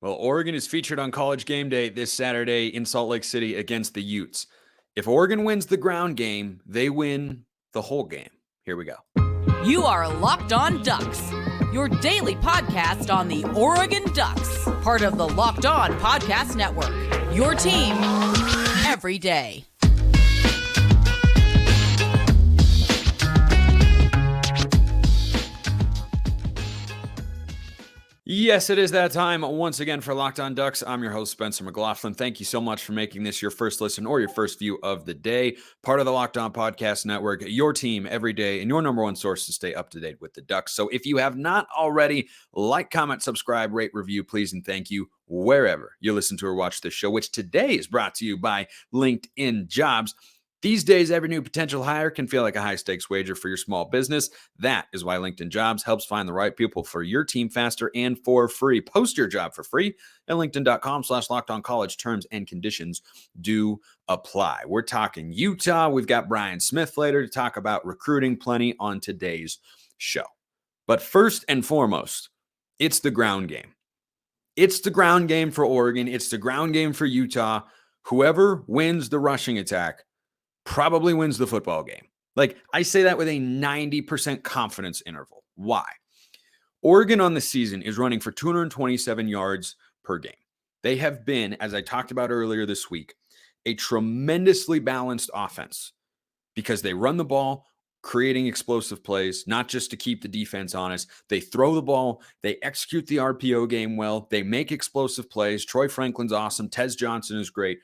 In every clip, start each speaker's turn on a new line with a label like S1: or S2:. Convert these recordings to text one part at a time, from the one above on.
S1: Well, Oregon is featured on College Game Day this Saturday in Salt Lake City against the Utes. If Oregon wins the ground game, they win the whole game. Here we go.
S2: You are Locked On Ducks, your daily podcast on the Oregon Ducks, part of the Locked On Podcast Network, your team every day.
S1: Yes, it is that time once again for Locked On Ducks. I'm your host, Spencer McLaughlin. Thank you so much for making this your first listen or your first view of the day. Part of the Locked On Podcast Network, your team every day, and your number one source to stay up to date with the Ducks. So if you have not already, like, comment, subscribe, rate, review, please, and thank you wherever you listen to or watch this show, which today is brought to you by LinkedIn Jobs. These days, every new potential hire can feel like a high-stakes wager for your small business. That is why LinkedIn Jobs helps find the right people for your team faster and for free. Post your job for free at linkedin.com/lockedoncollege. Terms and conditions do apply. We're talking Utah. We've got Brian Smith later to talk about recruiting, plenty on today's show. But first and foremost, it's the ground game. It's the ground game for Oregon. It's the ground game for Utah. Whoever wins the rushing attack probably wins the football game. Like, I say that with a 90% confidence interval. Why? Oregon on the season is running for 227 yards per game. They have been, as I talked about earlier this week, a tremendously balanced offense because they run the ball, creating explosive plays, not just to keep the defense honest. They throw the ball, they execute the RPO game well, they make explosive plays. Troy Franklin's awesome. Tez Johnson is great.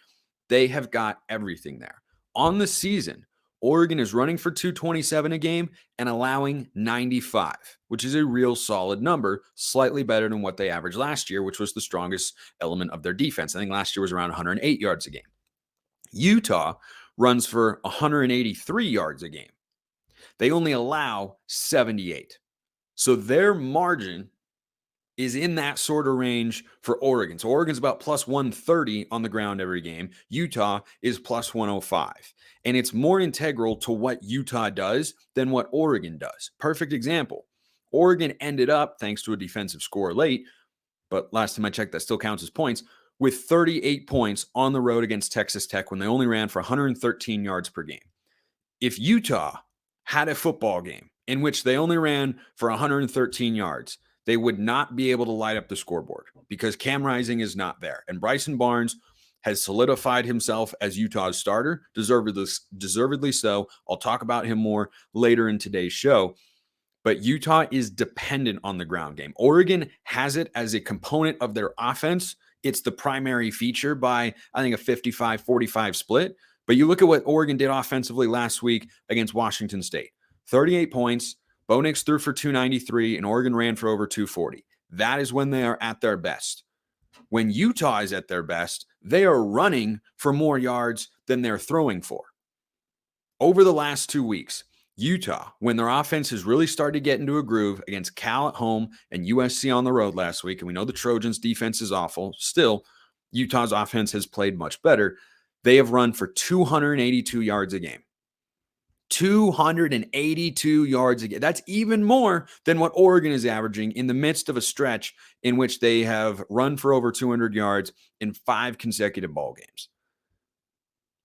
S1: They have got everything there. On the season, Oregon is running for 227 a game and allowing 95, which is a real solid number, slightly better than what they averaged last year, which was the strongest element of their defense. I think last year was around 108 yards a game. Utah runs for 183 yards a game. They only allow 78. So their margin is in that sort of range for Oregon. So Oregon's about plus 130 on the ground every game. Utah is plus 105. And it's more integral to what Utah does than what Oregon does. Perfect example. Oregon ended up, thanks to a defensive score late, but last time I checked, that still counts as points, with 38 points on the road against Texas Tech when they only ran for 113 yards per game. If Utah had a football game in which they only ran for 113 yards, they would not be able to light up the scoreboard because Cam Rising is not there. And Bryson Barnes has solidified himself as Utah's starter, deservedly so. I'll talk about him more later in today's show. But Utah is dependent on the ground game. Oregon has it as a component of their offense. It's the primary feature by, I think, a 55-45 split. But you look at what Oregon did offensively last week against Washington State. 38 points. Bo Nix threw for 293, and Oregon ran for over 240. That is when they are at their best. When Utah is at their best, they are running for more yards than they're throwing for. Over the last 2 weeks, Utah, when their offense has really started to get into a groove against Cal at home and USC on the road last week, and we know the Trojans' defense is awful, still, Utah's offense has played much better. They have run for 282 yards a game. 282 yards a game. That's even more than what Oregon is averaging in the midst of a stretch in which they have run for over 200 yards in 5 consecutive ball games.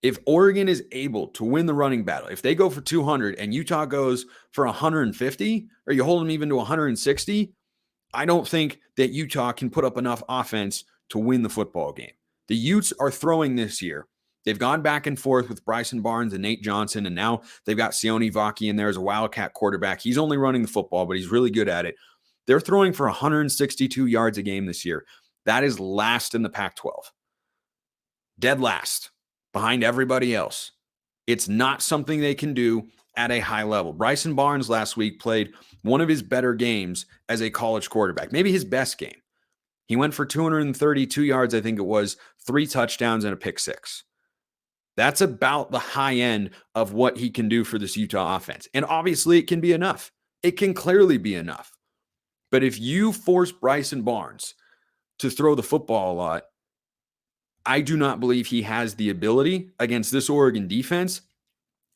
S1: If Oregon is able to win the running battle, if they go for 200 and Utah goes for 150, or you hold them even to 160, I don't think that Utah can put up enough offense to win the football game. The Utes are throwing this year. They've gone back and forth with Bryson Barnes and Nate Johnson, and now they've got Sione Vaki in there as a Wildcat quarterback. He's only running the football, but he's really good at it. They're throwing for 162 yards a game this year. That is last in the Pac-12. Dead last, behind everybody else. It's not something they can do at a high level. Bryson Barnes last week played one of his better games as a college quarterback, maybe his best game. He went for 232 yards, I think it was, 3 touchdowns and a pick 6. That's about the high end of what he can do for this Utah offense. And obviously it can be enough. It can clearly be enough. But if you force Bryson Barnes to throw the football a lot, I do not believe he has the ability against this Oregon defense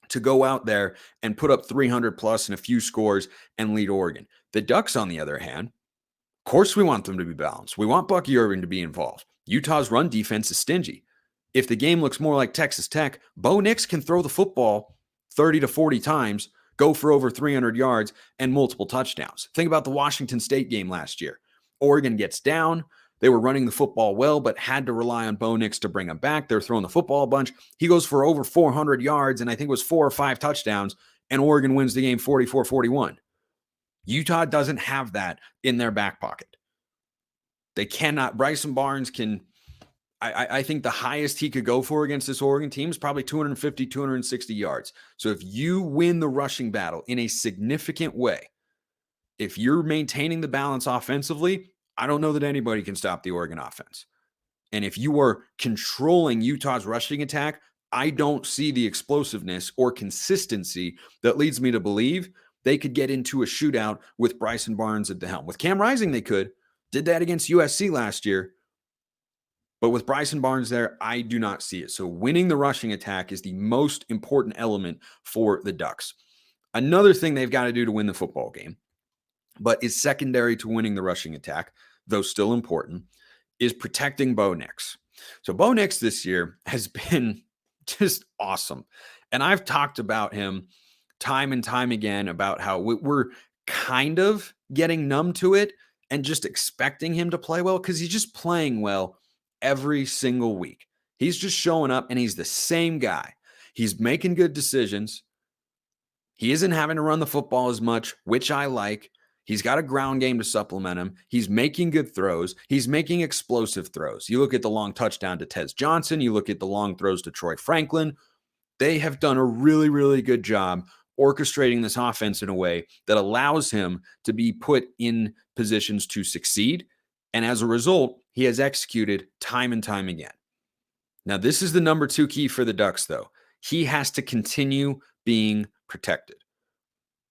S1: to go out there and put up 300 plus and a few scores and lead Oregon. The Ducks, on the other hand, course we want them to be balanced. We want Bucky Irving to be involved. Utah's run defense is stingy. If the game looks more like Texas Tech, Bo Nix can throw the football 30 to 40 times, go for over 300 yards, and multiple touchdowns. Think about the Washington State game last year. Oregon gets down. They were running the football well, but had to rely on Bo Nix to bring them back. They're throwing the football a bunch. He goes for over 400 yards, and I think it was 4 or 5 touchdowns, and Oregon wins the game 44-41. Utah doesn't have that in their back pocket. They cannot. Bryson Barnes can, I think the highest he could go for against this Oregon team is probably 250, 260 yards. So if you win the rushing battle in a significant way, if you're maintaining the balance offensively, I don't know that anybody can stop the Oregon offense. And if you are controlling Utah's rushing attack, I don't see the explosiveness or consistency that leads me to believe they could get into a shootout with Bryson Barnes at the helm. With Cam Rising, they could. Did that against USC last year. But with Bryson Barnes there, I do not see it. So winning the rushing attack is the most important element for the Ducks. Another thing they've got to do to win the football game, but is secondary to winning the rushing attack, though still important, is protecting Bo Nix. So Bo Nix this year has been just awesome. And I've talked about him time and time again about how we're kind of getting numb to it and just expecting him to play well because he's just playing well every single week. He's just showing up and he's the same guy. He's making good decisions. He isn't having to run the football as much, which I like. He's got a ground game to supplement him. He's making good throws. He's making explosive throws. You look at the long touchdown to Tez Johnson. You look at the long throws to Troy Franklin. They have done a really, really good job orchestrating this offense in a way that allows him to be put in positions to succeed. And as a result, he has executed time and time again. Now, this is the number 2 key for the Ducks, though. He has to continue being protected.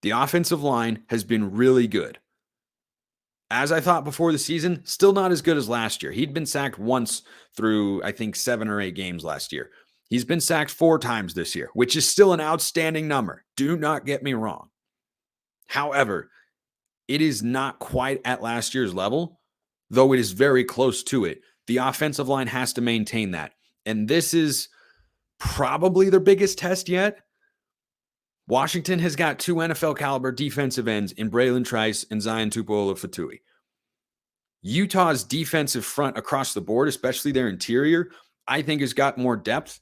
S1: The offensive line has been really good. As I thought before the season, still not as good as last year. He'd been sacked once through, I think, 7 or 8 games last year. He's been sacked 4 times this year, which is still an outstanding number. Do not get me wrong. However, it is not quite at last year's level, though it is very close to it. The offensive line has to maintain that. And this is probably their biggest test yet. Washington has got 2 NFL caliber defensive ends in Braylon Trice and Zion Tupuola-Fatui. Utah's defensive front across the board, especially their interior, I think has got more depth,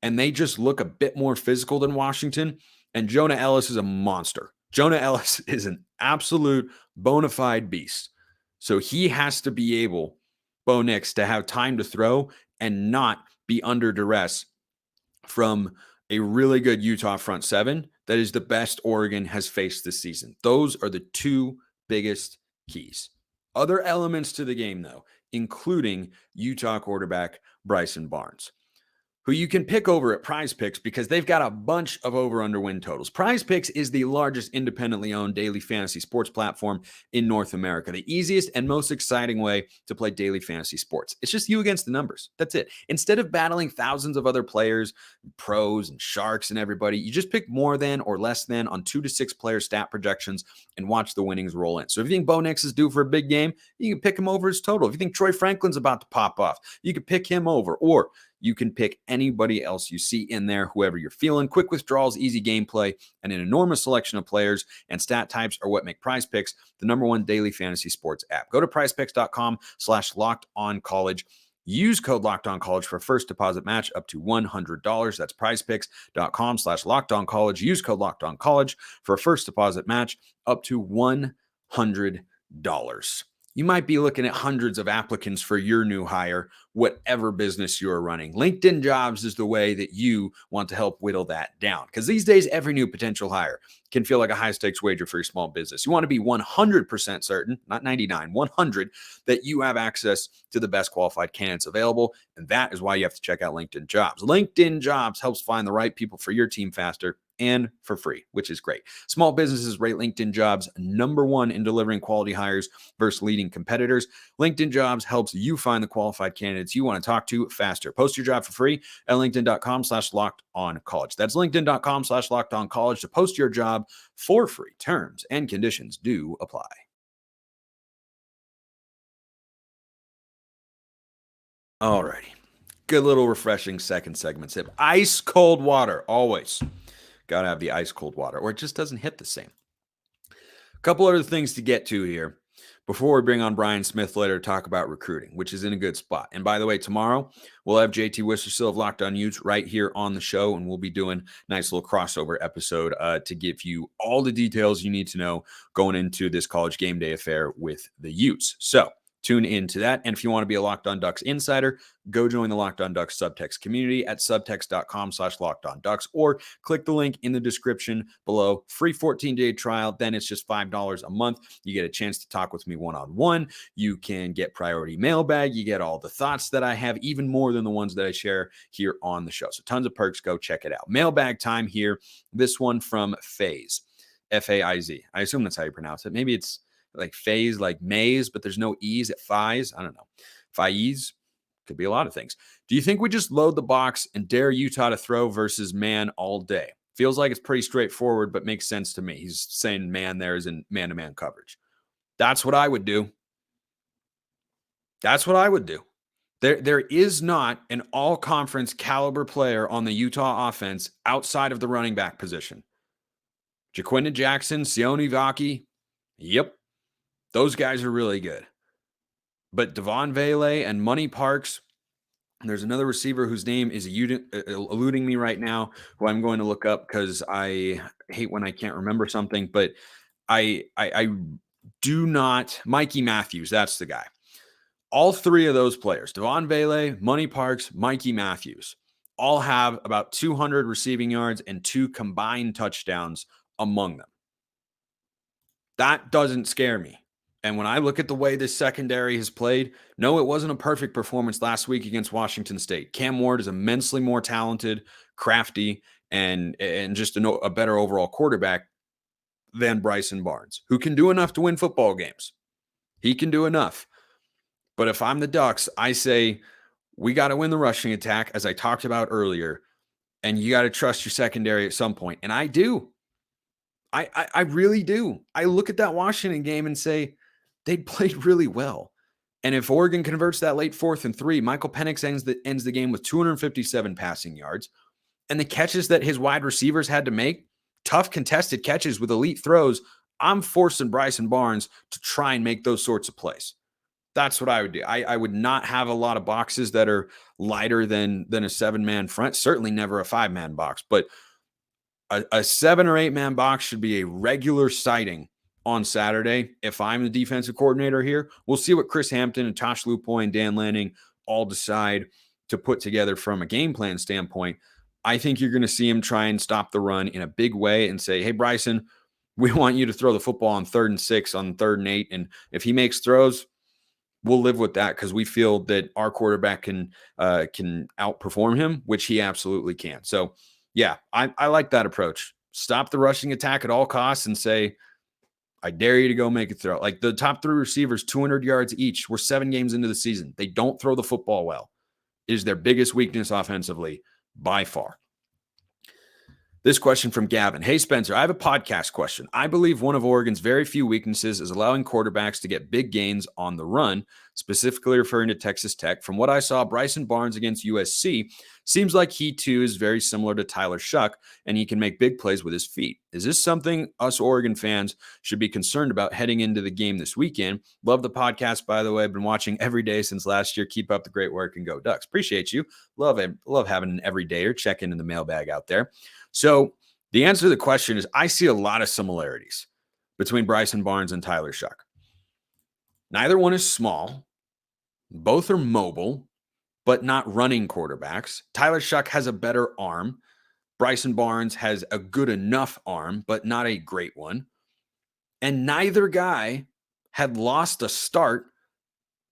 S1: and they just look a bit more physical than Washington. And Jonah Ellis is a monster. Jonah Ellis is an absolute bona fide beast. So he has to be able, Bo Nix, to have time to throw and not be under duress from a really good Utah front 7 that is the best Oregon has faced this season. Those are the 2 biggest keys. Other elements to the game, though, including Utah quarterback Bryson Barnes, who you can pick over at PrizePicks because they've got a bunch of over-under win totals. PrizePicks is the largest independently owned daily fantasy sports platform in North America, the easiest and most exciting way to play daily fantasy sports. It's just you against the numbers. That's it. Instead of battling thousands of other players, pros and sharks and everybody, you just pick more than or less than on 2 to 6 player stat projections and watch the winnings roll in. So if you think Bo Nix is due for a big game, you can pick him over his total. If you think Troy Franklin's about to pop off, you can pick him over, or you can pick anybody else you see in there, whoever you're feeling. Quick withdrawals, easy gameplay, and an enormous selection of players and stat types are what make PrizePicks the #1 daily fantasy sports app. Go to prizepicks.com/lockedoncollege. Use code LOCKEDONCollege for a first deposit match up to $100. That's prizepicks.com/lockedoncollege. Use code LOCKEDONCollege for a first deposit match up to $100. You might be looking at hundreds of applicants for your new hire, whatever business you're running. LinkedIn Jobs is the way that you want to help whittle that down. Because these days, every new potential hire can feel like a high-stakes wager for your small business. You want to be 100% certain, not 99, 100, that you have access to the best qualified candidates available. And that is why you have to check out LinkedIn Jobs. LinkedIn Jobs helps find the right people for your team faster and for free, which is great. Small businesses rate LinkedIn Jobs #1 in delivering quality hires versus leading competitors. LinkedIn Jobs helps you find the qualified candidates you want to talk to faster. Post your job for free at linkedin.com/lockedoncollege. That's linkedin.com/lockedoncollege to post your job for free. Terms and conditions do apply. Alrighty. Good little refreshing second segment sip. Ice cold water, always. Gotta have the ice cold water, or it just doesn't hit the same. A couple other things to get to here before we bring on Brian Smith later to talk about recruiting, which is in a good spot. And by the way, tomorrow we'll have JT Wistersill of Locked On Utes right here on the show, and we'll be doing a nice little crossover episode to give you all the details you need to know going into this college game day affair with the Utes. So tune into that. And if you want to be a Locked On Ducks insider, go join the Locked On Ducks subtext community at subtext.com/LockedOnDucks, or click the link in the description below. Free 14-day trial. Then it's just $5 a month. You get a chance to talk with me one-on-one. You can get priority mailbag. You get all the thoughts that I have, even more than the ones that I share here on the show. So tons of perks. Go check it out. Mailbag time here. This one from FaIz. F-A-I-Z. I assume that's how you pronounce it. Maybe it's like phase, like maze, but there's no E's at FIs. I don't know. FIs could be a lot of things. Do you think we just load the box and dare Utah to throw versus man all day? Feels like it's pretty straightforward, but makes sense to me. He's saying man there is in man-to-man coverage. That's what I would do. That's what I would do. There is not an all-conference caliber player on the Utah offense outside of the running back position. Jaquinda Jackson, Sione Vaki, yep. Those guys are really good. But Devon Vele and Money Parks, and there's another receiver whose name is eluding me right now, who I'm going to look up because I hate when I can't remember something. But I do not. Mikey Matthews, that's the guy. All three of those players, Devon Vele, Money Parks, Mikey Matthews, all have about 200 receiving yards and 2 combined touchdowns among them. That doesn't scare me. And when I look at the way this secondary has played, no, it wasn't a perfect performance last week against Washington State. Cam Ward is immensely more talented, crafty, and just a better overall quarterback than Bryson Barnes, who can do enough to win football games. He can do enough. But if I'm the Ducks, I say we got to win the rushing attack, as I talked about earlier, and you got to trust your secondary at some point. And I do. I really do. I look at that Washington game and say, they played really well. And if Oregon converts that late 4th and 3, Michael Penix ends the game with 257 passing yards. And the catches that his wide receivers had to make, tough contested catches with elite throws, I'm forcing Bryson Barnes to try and make those sorts of plays. That's what I would do. I would not have a lot of boxes that are lighter than a 7-man front. Certainly never a 5-man box. But a 7 or 8-man box should be a regular sighting on Saturday. If I'm the defensive coordinator here, we'll see what Chris Hampton and Tosh Lupoy and Dan Lanning all decide to put together from a game plan standpoint. I think you're going to see him try and stop the run in a big way and say, hey, Bryson, we want you to throw the football on 3rd and 6, on 3rd and 8. And if he makes throws, we'll live with that because we feel that our quarterback can outperform him, which he absolutely can. So, yeah, I like that approach. Stop the rushing attack at all costs and say, I dare you to go make a throw. Like the top 3 receivers, 200 yards each. We're 7 games into the season. They don't throw the football well. It is their biggest weakness offensively by far. This question from Gavin. Hey, Spencer, I have a podcast question. I believe one of Oregon's very few weaknesses is allowing quarterbacks to get big gains on the run, specifically referring to Texas Tech. From what I saw, Bryson Barnes against USC seems like he, too, is very similar to Tyler Shuck, and he can make big plays with his feet. Is this something us Oregon fans should be concerned about heading into the game this weekend? Love the podcast, by the way. I've been watching every day since last year. Keep up the great work and go Ducks. Appreciate you. Love having an everydayer check into the mailbag out there. So the answer to the question is I see a lot of similarities between Bryson Barnes and Tyler Shuck. Neither one is small. Both are mobile, but not running quarterbacks. Tyler Shuck has a better arm. Bryson Barnes has a good enough arm, but not a great one. And neither guy had lost a start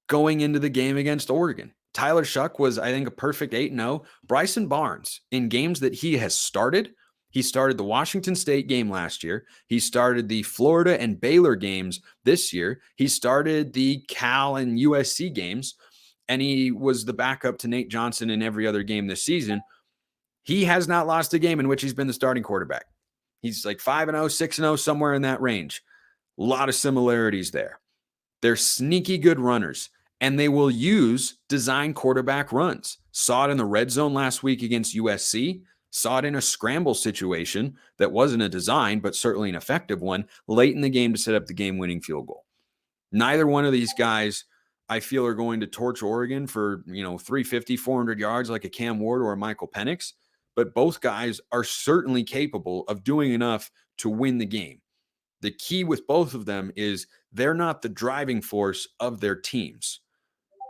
S1: going into the game against Oregon. Tyler Shuck was, I think, a perfect 8-0. Bryson Barnes, in games that he has started, he started the Washington State game last year. He started the Florida and Baylor games this year. He started the Cal and USC games, and he was the backup to Nate Johnson in every other game this season. He has not lost a game in which he's been the starting quarterback. He's like 5-0, 6-0, somewhere in that range. A lot of similarities there. They're sneaky good runners. And they will use design quarterback runs. Saw it in the red zone last week against USC. Saw it in a scramble situation that wasn't a design, but certainly an effective one late in the game to set up the game-winning field goal. Neither one of these guys, I feel, are going to torch Oregon for 350, 400 yards like a Cam Ward or a Michael Penix, but both guys are certainly capable of doing enough to win the game. The key with both of them is they're not the driving force of their teams.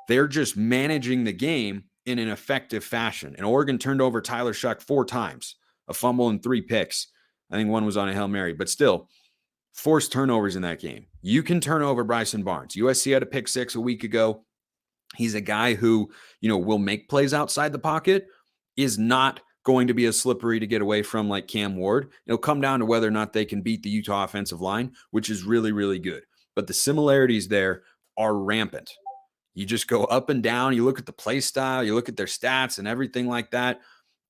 S1: They're just managing the game in an effective fashion. And Oregon turned over Tyler Shuck 4 times, a fumble and 3 picks. I think one was on a Hail Mary, but still, forced turnovers in that game. You can turn over Bryson Barnes. USC had a pick 6 a week ago. He's a guy who, will make plays outside the pocket, is not going to be as slippery to get away from like Cam Ward. It'll come down to whether or not they can beat the Utah offensive line, which is really, really good. But the similarities there are rampant. You just go up and down. You look at the play style, you look at their stats and everything like that.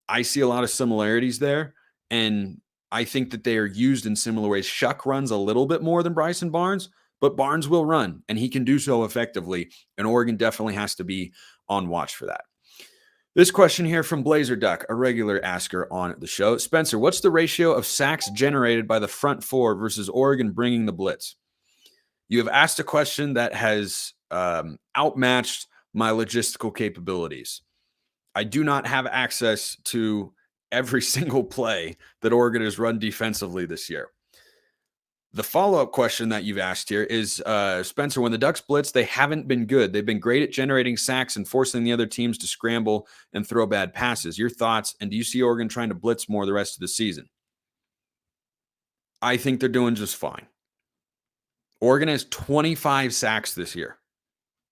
S1: I see a lot of similarities there. And I think that they are used in similar ways. Shuck runs a little bit more than Bryson Barnes, but Barnes will run, and he can do so effectively. And Oregon definitely has to be on watch for that. This question here from Blazer Duck, a regular asker on the show. Spencer, what's the ratio of sacks generated by the front four versus Oregon bringing the blitz? You have asked a question that has outmatched my logistical capabilities. I do not have access to every single play that Oregon has run defensively this year. The follow-up question that you've asked here is, Spencer, when the Ducks blitz, they haven't been good. They've been great at generating sacks and forcing the other teams to scramble and throw bad passes. Your thoughts, and do you see Oregon trying to blitz more the rest of the season? I think they're doing just fine. Oregon has 25 sacks this year.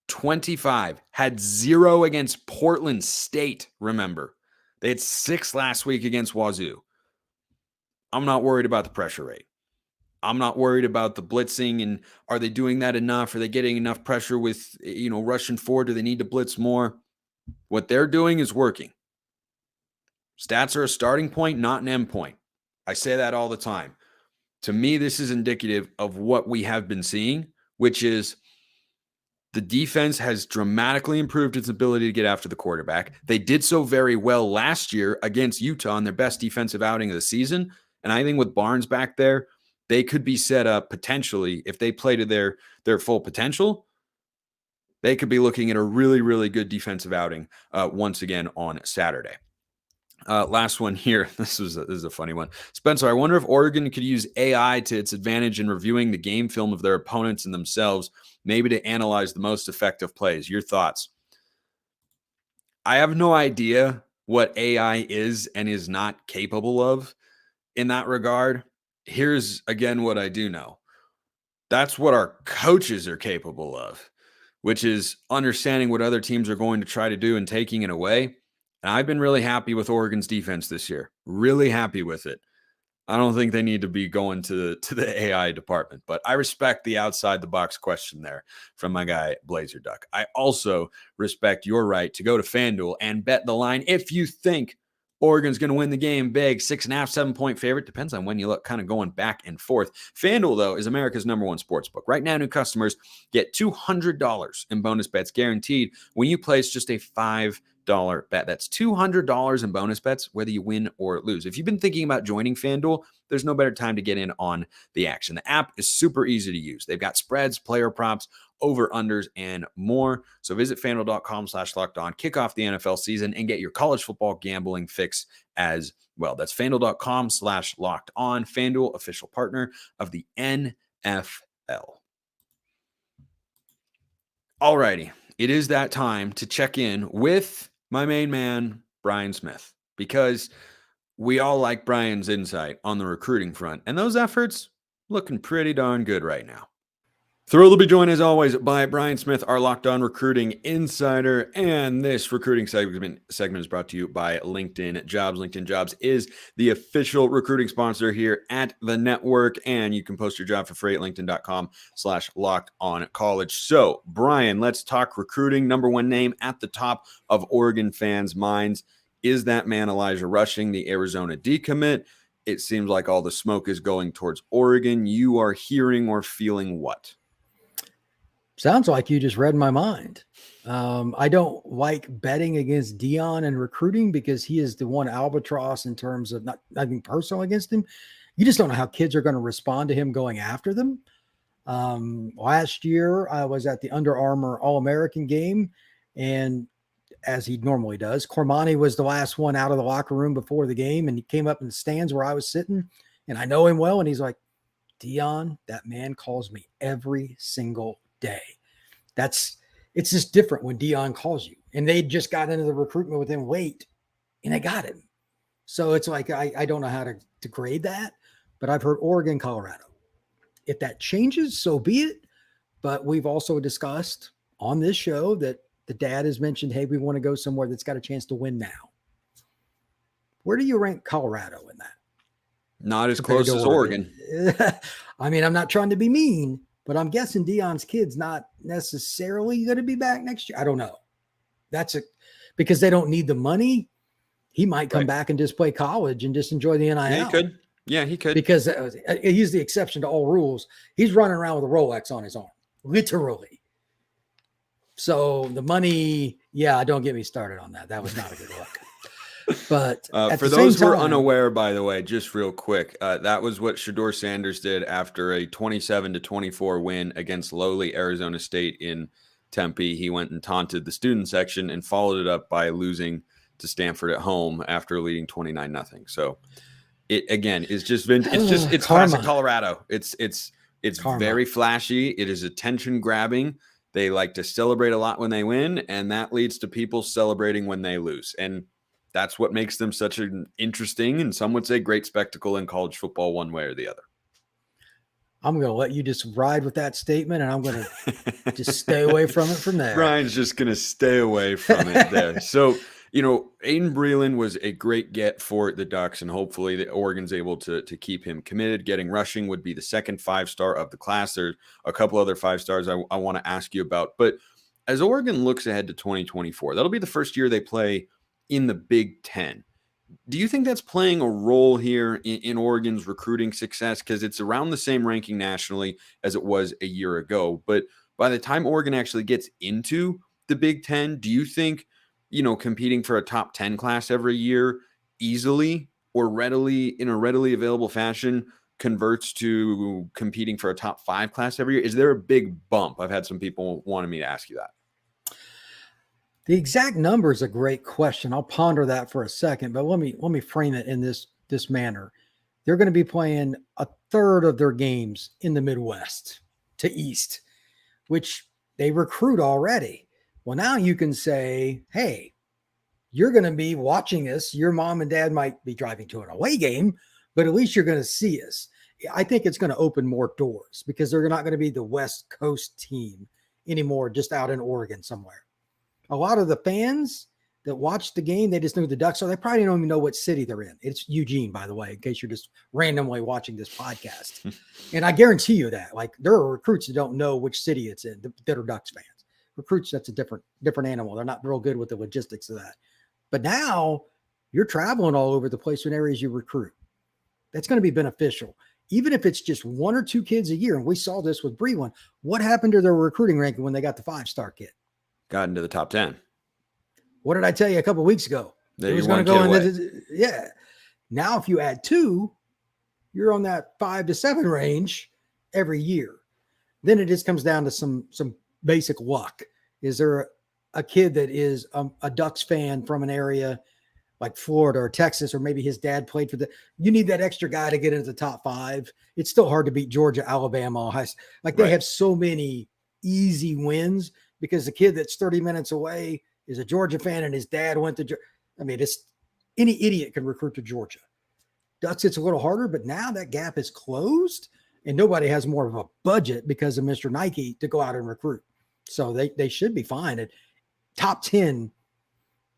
S1: 25. Had 0 against Portland State, remember. They had 6 last week against Wazoo. I'm not worried about the pressure rate. I'm not worried about the blitzing and are they doing that enough? Are they getting enough pressure with, rushing forward? Do they need to blitz more? What they're doing is working. Stats are a starting point, not an end point. I say that all the time. To me, this is indicative of what we have been seeing, which is the defense has dramatically improved its ability to get after the quarterback. They did so very well last year against Utah in their best defensive outing of the season. And I think with Barnes back there, they could be set up potentially, if they play to their full potential, they could be looking at a really, really good defensive outing once again on Saturday. Last one here. This is a funny one. Spencer, I wonder if Oregon could use AI to its advantage in reviewing the game film of their opponents and themselves, maybe to analyze the most effective plays. Your thoughts? I have no idea what AI is and is not capable of in that regard. Here's, again, what I do know. That's what our coaches are capable of, which is understanding what other teams are going to try to do and taking it away. And I've been really happy with Oregon's defense this year. Really happy with it. I don't think they need to be going to the AI department, but I respect the outside the box question there from my guy Blazer Duck. I also respect your right to go to FanDuel and bet the line if you think Oregon's going to win the game big, 6.5, 7-point favorite. Depends on when you look, kind of going back and forth. FanDuel, though, is America's #1 sportsbook. Right now, new customers get $200 in bonus bets guaranteed when you place just a $5 bet. That's $200 in bonus bets, whether you win or lose. If you've been thinking about joining FanDuel, there's no better time to get in on the action. The app is super easy to use. They've got spreads, player props, over-unders, and more. So visit FanDuel.com/lockedon, kick off the NFL season, and get your college football gambling fix as well. That's FanDuel.com/lockedon. FanDuel, official partner of the NFL. Alrighty, it is that time to check in with my main man, Brian Smith, because we all like Brian's insight on the recruiting front, and those efforts looking pretty darn good right now. Thrilled to be joined, as always, by Brian Smith, our Locked On Recruiting Insider. And this recruiting segment is brought to you by LinkedIn Jobs. LinkedIn Jobs is the official recruiting sponsor here at the network. And you can post your job for free at linkedin.com/lockedoncollege. So, Brian, let's talk recruiting. #1 name at the top of Oregon fans' minds is that man Elijah Rushing, the Arizona decommit. It seems like all the smoke is going towards Oregon. You are hearing or feeling what?
S3: Sounds like you just read my mind. I don't like betting against Dion and recruiting because he is the one albatross in terms of not being personal against him. You just don't know how kids are going to respond to him going after them. Last year, I was at the Under Armour All-American game, and as he normally does, Cormani was the last one out of the locker room before the game, and he came up in the stands where I was sitting, and I know him well, and he's like, Dion, that man calls me every single day. It's just different when Dion calls you. And they just got into the recruitment with him late, and they got him. So it's like I don't know how to grade that, but I've heard Oregon, Colorado. If that changes, so be it. But we've also discussed on this show that the dad has mentioned, hey, we want to go somewhere that's got a chance to win now. Where do you rank Colorado in that?
S1: Not as close as Oregon.
S3: I mean, I'm not trying to be mean, but I'm guessing Dion's kid's not necessarily going to be back next year. I don't know. Because they don't need the money. He might come back and just play college and just enjoy the NIL.
S1: Yeah, he could. Yeah, he could.
S3: Because he's the exception to all rules. He's running around with a Rolex on his arm, literally. So the money, don't get me started on that. That was not a good look. But
S1: for those who are unaware, by the way, just real quick, that was what Shedeur Sanders did after a 27-24 win against lowly Arizona State in Tempe. He went and taunted the student section and followed it up by losing to Stanford at home after leading 29-0. So it again is just it's classic Colorado. It's very flashy. It is attention grabbing. They like to celebrate a lot when they win, and that leads to people celebrating when they lose. And that's what makes them such an interesting, and some would say great spectacle in college football one way or the other.
S3: I'm going to let you just ride with that statement, and I'm going to just stay away from it from there.
S1: Brian's just going to stay away from it there. So, Aydin Breland was a great get for the Ducks, and hopefully the Oregon's able to keep him committed. Getting rushing would be the second 5-star of the class. There's a couple other 5-stars I want to ask you about. But as Oregon looks ahead to 2024, that'll be the first year they play in the Big Ten. Do you think that's playing a role here in Oregon's recruiting success? Because it's around the same ranking nationally as it was a year ago. But by the time Oregon actually gets into the Big Ten, do you think, competing for a top 10 class every year easily or readily in a readily available fashion converts to competing for a top 5 class every year? Is there a big bump? I've had some people wanting me to ask you that.
S3: The exact number is a great question. I'll ponder that for a second, but let me frame it in this manner. They're going to be playing a third of their games in the Midwest to East, which they recruit already. Well, now you can say, hey, you're going to be watching us. Your mom and dad might be driving to an away game, but at least you're going to see us. I think it's going to open more doors because they're not going to be the West Coast team anymore, just out in Oregon somewhere. A lot of the fans that watch the game, they just know who the Ducks are. They probably don't even know what city they're in. It's Eugene, by the way, in case you're just randomly watching this podcast. And I guarantee you that, there are recruits that don't know which city it's in that are Ducks fans. Recruits, that's a different animal. They're not real good with the logistics of that. But now you're traveling all over the place in areas you recruit. That's going to be beneficial. Even if it's just 1 or 2 kids a year, and we saw this with Breland, what happened to their recruiting ranking when they got the 5-star kid?
S1: Got into the top 10.
S3: What did I tell you a couple of weeks ago?
S1: It was going to go
S3: into Now, if you add 2, you're on that 5 to 7 range every year. Then it just comes down to some basic luck. Is there a kid that is a Ducks fan from an area like Florida or Texas, or maybe his dad played for you need that extra guy to get into the top 5. It's still hard to beat Georgia, Alabama, Ohio. They have so many easy wins. Because the kid that's 30 minutes away is a Georgia fan and his dad went to Georgia. I mean, any idiot can recruit to Georgia. Ducks, it's a little harder, but now that gap is closed and nobody has more of a budget because of Mr. Nike to go out and recruit. So they should be fine. At top 10,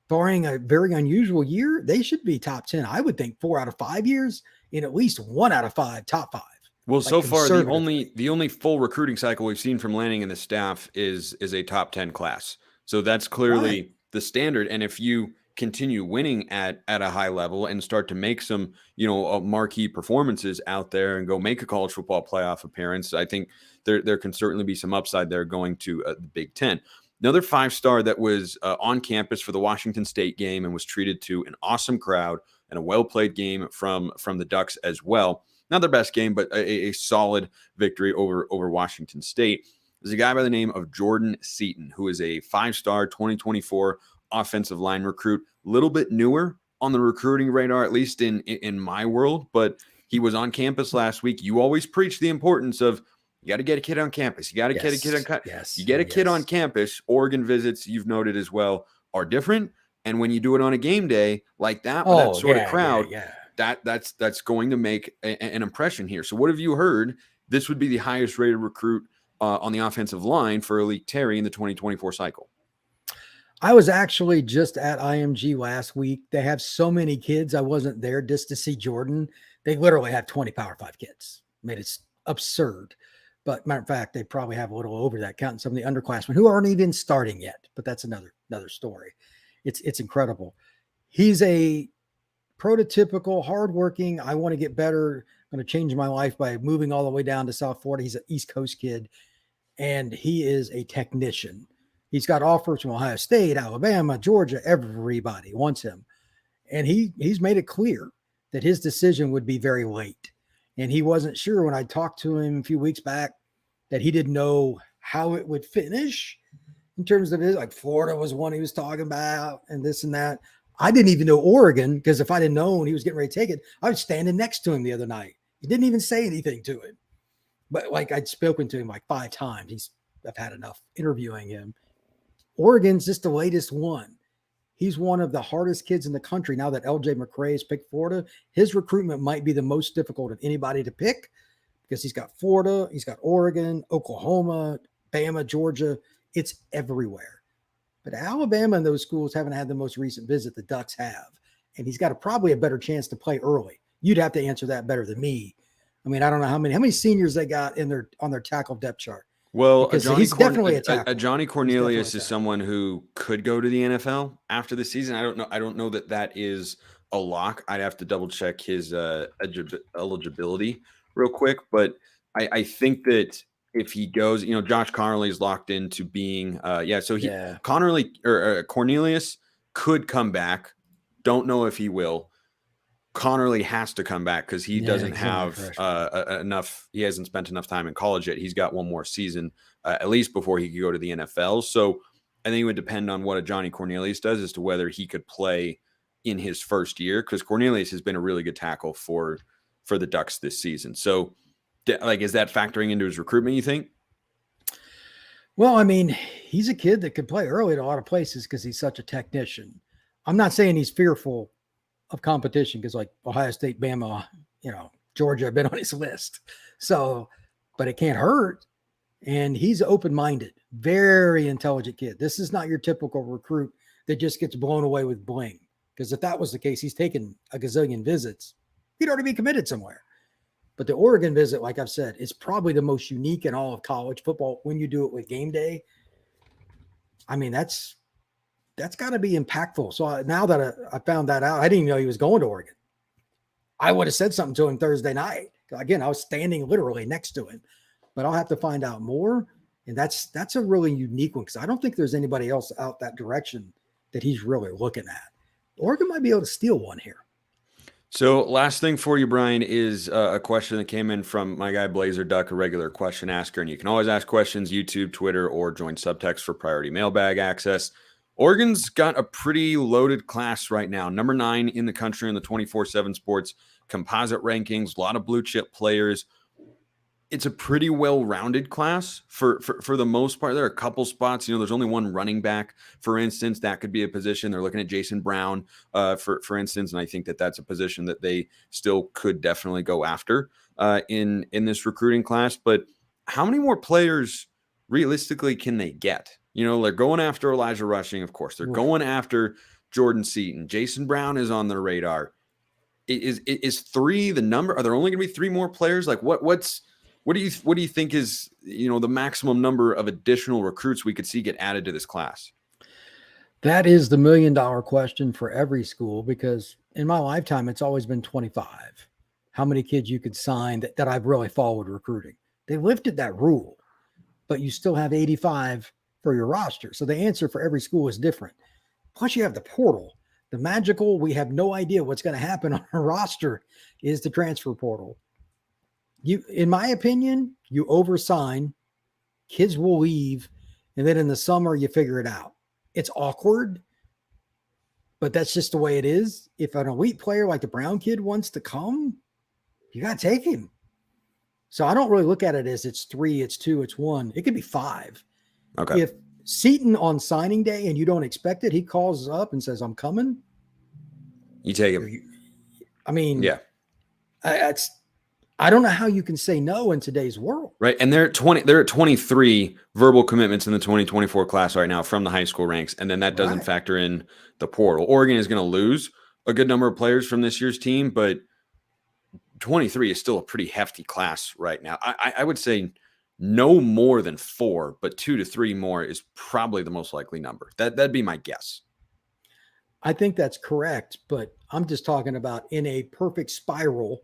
S3: barring a very unusual year, they should be top 10. I would think 4 out of 5 years in at least 1 out of 5, top 5.
S1: Well, so far, the only full recruiting cycle we've seen from Lanning and the staff is a top 10 class. So that's clearly the standard. And if you continue winning at a high level and start to make some, marquee performances out there and go make a college football playoff appearance, I think there can certainly be some upside there going to the Big Ten. Another 5-star that was on campus for the Washington State game and was treated to an awesome crowd and a well-played game from the Ducks as well. Not their best game, but a solid victory over Washington State. There's a guy by the name of Jordan Seaton, who is a 5-star 2024 offensive line recruit. A little bit newer on the recruiting radar, at least in my world, but he was on campus last week. You always preach the importance of you got to get a kid on campus. You got to get a kid on campus. You get a kid on campus. Oregon visits, you've noted as well, are different. And when you do it on a game day like that, with that sort of crowd, that's going to make an impression here. So what have you heard? This would be the highest rated recruit on the offensive line for Elite Terry in the 2024 cycle.
S3: I was actually just at IMG last week. They have so many kids. I wasn't there just to see Jordan. They literally have 20 Power 5 kids. I mean, it's absurd. But matter of fact, they probably have a little over that, counting some of the underclassmen who aren't even starting yet. But that's another story. It's incredible. He's a prototypical, hardworking, I want to get better, I'm going to change my life by moving all the way down to South Florida. He's an East Coast kid, and he is a technician. He's got offers from Ohio State, Alabama, Georgia. Everybody wants him. And he's made it clear that his decision would be very late. And he wasn't sure when I talked to him a few weeks back that he didn't know how it would finish in terms of it. Like Florida was one he was talking about and this and that. I didn't even know Oregon, because if I didn't know when he was getting ready to take it, I was standing next to him the other night. He didn't even say anything to him. But like I'd spoken to him like 5 times. I've had enough interviewing him. Oregon's just the latest one. He's one of the hardest kids in the country. Now that LJ McCray has picked Florida, his recruitment might be the most difficult of anybody to pick, because he's got Florida, he's got Oregon, Oklahoma, Bama, Georgia. It's everywhere. But Alabama and those schools haven't had the most recent visit the Ducks have. And he's got probably a better chance to play early. You'd have to answer that better than me. I mean, I don't know how many seniors they got on their tackle depth chart.
S1: Well,
S3: he's definitely a tackle.
S1: Johnny Cornelius is someone who could go to the NFL after the season. I don't know that is a lock. I'd have to double check his eligibility real quick. But I think that if he goes, Josh Connerly is locked into being, Cornelius could come back. Don't know if he will. Connerly has to come back because he doesn't have enough. He hasn't spent enough time in college yet. He's got one more season at least before he could go to the NFL. So I think it would depend on what a Johnny Cornelius does as to whether he could play in his first year, because Cornelius has been a really good tackle for the Ducks this season. So is that factoring into his recruitment, you think?
S3: Well, I mean, he's a kid that could play early at a lot of places because he's such a technician. I'm not saying he's fearful of competition, because like Ohio State, Bama, Georgia have been on his list. So, but it can't hurt. And he's open-minded, very intelligent kid. This is not your typical recruit that just gets blown away with bling. Because if that was the case, he's taken a gazillion visits. He'd already be committed somewhere. But the Oregon visit, like I've said, is probably the most unique in all of college football when you do it with game day. I mean, that's got to be impactful. So now that I found that out, I didn't even know he was going to Oregon. I would have said something to him Thursday night. Again, I was standing literally next to him. But I'll have to find out more. And that's a really unique one, because I don't think there's anybody else out that direction that he's really looking at. Oregon might be able to steal one here.
S1: So last thing for you, Brian, is a question that came in from my guy Blazer Duck, a regular question asker. And you can always ask questions, YouTube, Twitter, or join SUBTEXT for priority mailbag access. Oregon's got a pretty loaded class right now. Number 9 in the country in the 24/7 Sports composite rankings. A lot of blue chip players. It's a pretty well-rounded class for the most part. There are a couple spots. There's only one running back, for instance. That could be a position. They're looking at Jason Brown, for instance, and I think that that's a position that they still could definitely go after in this recruiting class. But how many more players realistically can they get? They're going after Elijah Rushing, of course. They're going after Jordan Seaton. Jason Brown is on their radar. Is 3 the number? Are there only going to be 3 more players? Like what do you think is the maximum number of additional recruits we could see get added to this class?
S3: That is the $1 million question for every school, because in my lifetime, it's always been 25. How many kids you could sign that I've really followed recruiting. They lifted that rule, but you still have 85 for your roster. So the answer for every school is different. Plus you have the portal. The magical, we have no idea what's going to happen on our roster, is the transfer portal. In my opinion, you oversign, kids will leave, and then in the summer you figure it out. It's awkward, but that's just the way it is. If an elite player like the Brown kid wants to come, you got to take him. So I don't really look at it as it's 3, it's 2, it's 1. It could be 5.
S1: Okay.
S3: If Seaton on signing day and you don't expect it, he calls up and says, I'm coming.
S1: You take him.
S3: I mean,
S1: yeah.
S3: I don't know how you can say no in today's world.
S1: Right. And they're at 23 verbal commitments in the 2024 class right now from the high school ranks. And then that doesn't factor in the portal. Oregon is going to lose a good number of players from this year's team, but 23 is still a pretty hefty class right now. I would say no more than 4, but 2 to 3 more is probably the most likely number. That'd be my guess.
S3: I think that's correct, but I'm just talking about in a perfect spiral.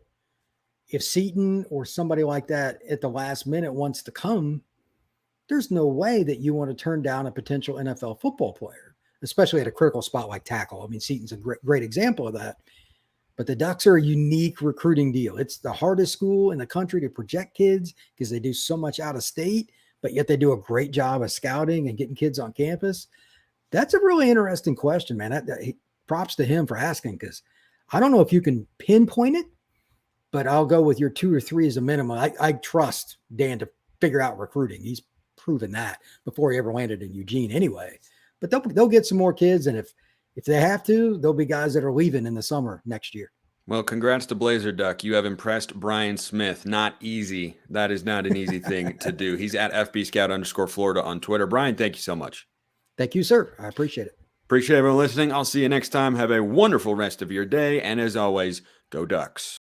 S3: If Seaton or somebody like that at the last minute wants to come, there's no way that you want to turn down a potential NFL football player, especially at a critical spot like tackle. I mean, Seaton's a great example of that. But the Ducks are a unique recruiting deal. It's the hardest school in the country to project kids because they do so much out of state, but yet they do a great job of scouting and getting kids on campus. That's a really interesting question, man. Props to him for asking, because I don't know if you can pinpoint it, but I'll go with your 2 or 3 as a minimum. I trust Dan to figure out recruiting. He's proven that before he ever landed in Eugene anyway. But they'll get some more kids, and if they have to, there'll be guys that are leaving in the summer next year.
S1: Well, congrats to Blazer Duck. You have impressed Brian Smith. Not easy. That is not an easy thing to do. He's at FBScout_Florida on Twitter. Brian, thank you so much.
S3: Thank you, sir. I appreciate it.
S1: Appreciate everyone listening. I'll see you next time. Have a wonderful rest of your day. And as always, go Ducks.